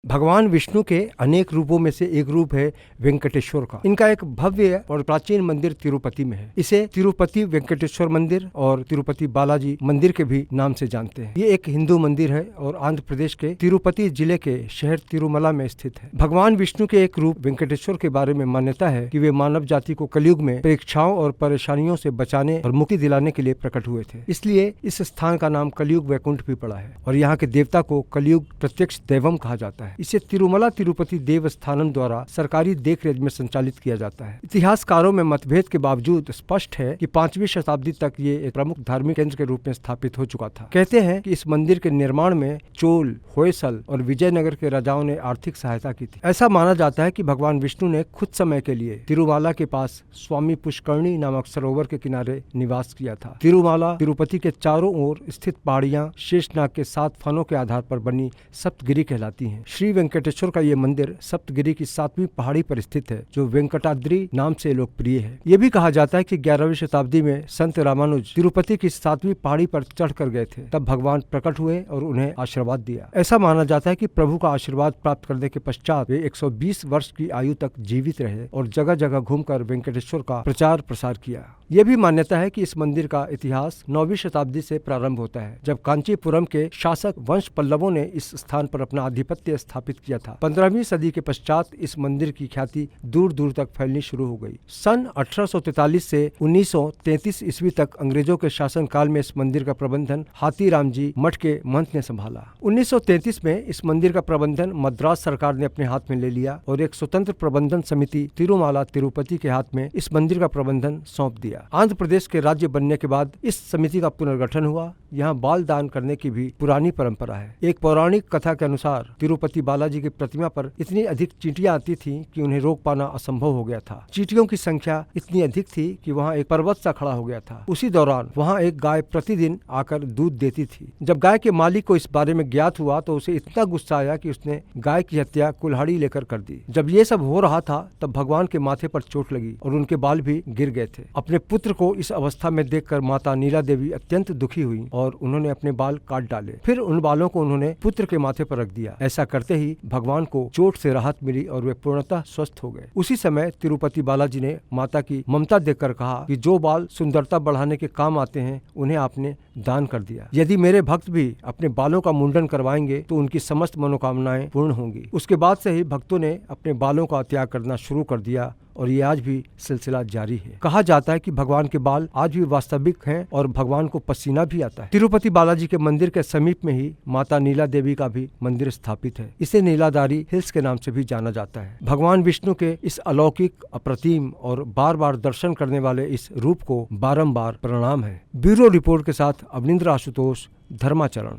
भगवान विष्णु के अनेक रूपों में से एक रूप है वेंकटेश्वर का। इनका एक भव्य और प्राचीन मंदिर तिरुपति में है। इसे तिरुपति वेंकटेश्वर मंदिर और तिरुपति बालाजी मंदिर के भी नाम से जानते हैं। ये एक हिंदू मंदिर है और आंध्र प्रदेश के तिरुपति जिले के शहर तिरुमला में स्थित है। भगवान विष्णु के एक रूप वेंकटेश्वर के बारे में मान्यता है कि वे मानव जाति को कलयुग में परीक्षाओं और परेशानियों से बचाने और मुक्ति दिलाने के लिए प्रकट हुए थे। इसलिए इस स्थान का नाम कलयुग वैकुंठ भी पड़ा है और यहाँ के देवता को कलयुग प्रत्यक्ष दैवम कहा जाता है। इसे तिरुमला तिरुपति देवस्थानम द्वारा सरकारी देखरेख में संचालित किया जाता है। इतिहासकारों में मतभेद के बावजूद स्पष्ट है कि 5वीं शताब्दी तक ये एक प्रमुख धार्मिक केंद्र के रूप में स्थापित हो चुका था। कहते हैं कि इस मंदिर के निर्माण में चोल, होयसल और विजयनगर के राजाओं ने आर्थिक सहायता की थी। ऐसा माना जाता है कि भगवान विष्णु ने कुछ समय के लिए तिरुमाला के पास स्वामी पुष्करणी नामक सरोवर के किनारे निवास किया था। तिरुमाला तिरुपति के चारों ओर स्थित पहाड़ियां शेषनाग के 7 फनों के आधार पर बनी सप्तगिरी कहलाती हैं। श्री वेंकटेश्वर का ये मंदिर सप्तगिरी की 7वीं पहाड़ी पर स्थित है, जो वेंकटाद्रि नाम से लोकप्रिय है। ये भी कहा जाता है कि 11वीं शताब्दी में संत रामानुज तिरुपति की 7वीं पहाड़ी पर चढ़कर गए थे। तब भगवान प्रकट हुए और उन्हें आशीर्वाद दिया। ऐसा माना जाता है कि प्रभु का आशीर्वाद प्राप्त करने के पश्चात वे 120 वर्ष की आयु तक जीवित रहे और जगह जगह घूमकर वेंकटेश्वर का प्रचार प्रसार किया। यह भी मान्यता है कि इस मंदिर का इतिहास 9वीं शताब्दी से प्रारंभ होता है, जब कांचीपुरम के शासक वंश पल्लवों ने इस स्थान पर अपना आधिपत्य स्थापित किया था। 15वीं सदी के पश्चात इस मंदिर की ख्याति दूर दूर तक फैलनी शुरू हो गई। सन 1843 से 1933 ईस्वी तक अंग्रेजों के शासन काल में इस मंदिर का प्रबंधन हाथीराम जी मठ के महंत ने संभाला। 1933 में इस मंदिर का प्रबंधन मद्रास सरकार ने अपने हाथ में ले लिया और एक स्वतंत्र प्रबंधन समिति तिरुमाला तिरुपति के हाथ में इस मंदिर का प्रबंधन सौंप दिया। आंध्र प्रदेश के राज्य बनने के बाद इस समिति का पुनर्गठन हुआ। यहाँ बाल दान करने की भी पुरानी परंपरा है। एक पौराणिक कथा के अनुसार तिरुपति बालाजी की प्रतिमा पर इतनी अधिक चींटियां आती थीं कि उन्हें रोक पाना असंभव हो गया था। चींटियों की संख्या इतनी अधिक थी कि वहाँ एक पर्वत सा खड़ा हो गया था। उसी दौरान वहाँ एक गाय प्रतिदिन आकर दूध देती थी। जब गाय के मालिक को इस बारे में ज्ञात हुआ तो उसे इतना गुस्सा आया कि उसने गाय की हत्या कुल्हाड़ी लेकर कर दी। जब ये सब हो रहा था तब भगवान के माथे पर चोट लगी और उनके बाल भी गिर गए थे। अपने पुत्र को इस अवस्था में देखकर माता नीला देवी अत्यंत दुखी हुई और उन्होंने अपने बाल काट डाले। फिर उन बालों को उन्होंने पुत्र के माथे पर रख दिया। ऐसा करते ही भगवान को चोट से राहत मिली और वे पूर्णतः स्वस्थ हो गए। उसी समय तिरुपति बालाजी ने माता की ममता देखकर कहा कि जो बाल सुंदरता बढ़ाने के काम आते हैं उन्हें आपने दान कर दिया। यदि मेरे भक्त भी अपने बालों का मुंडन करवाएंगे तो उनकी समस्त मनोकामनाएं पूर्ण होंगी। उसके बाद से ही भक्तों ने अपने बालों का त्याग करना शुरू कर दिया और ये आज भी सिलसिला जारी है। कहा जाता है कि भगवान के बाल आज भी वास्तविक हैं और भगवान को पसीना भी आता है। तिरुपति बालाजी के मंदिर के समीप में ही माता नीला देवी का भी मंदिर स्थापित है। इसे नीलाधारी हिल्स के नाम से भी जाना जाता है। भगवान विष्णु के इस अलौकिक, अप्रतिम और बार बार दर्शन करने वाले इस रूप को बारंबार प्रणाम है। ब्यूरो रिपोर्ट के साथ अवनिंद्र आशुतोष, धर्माचरण।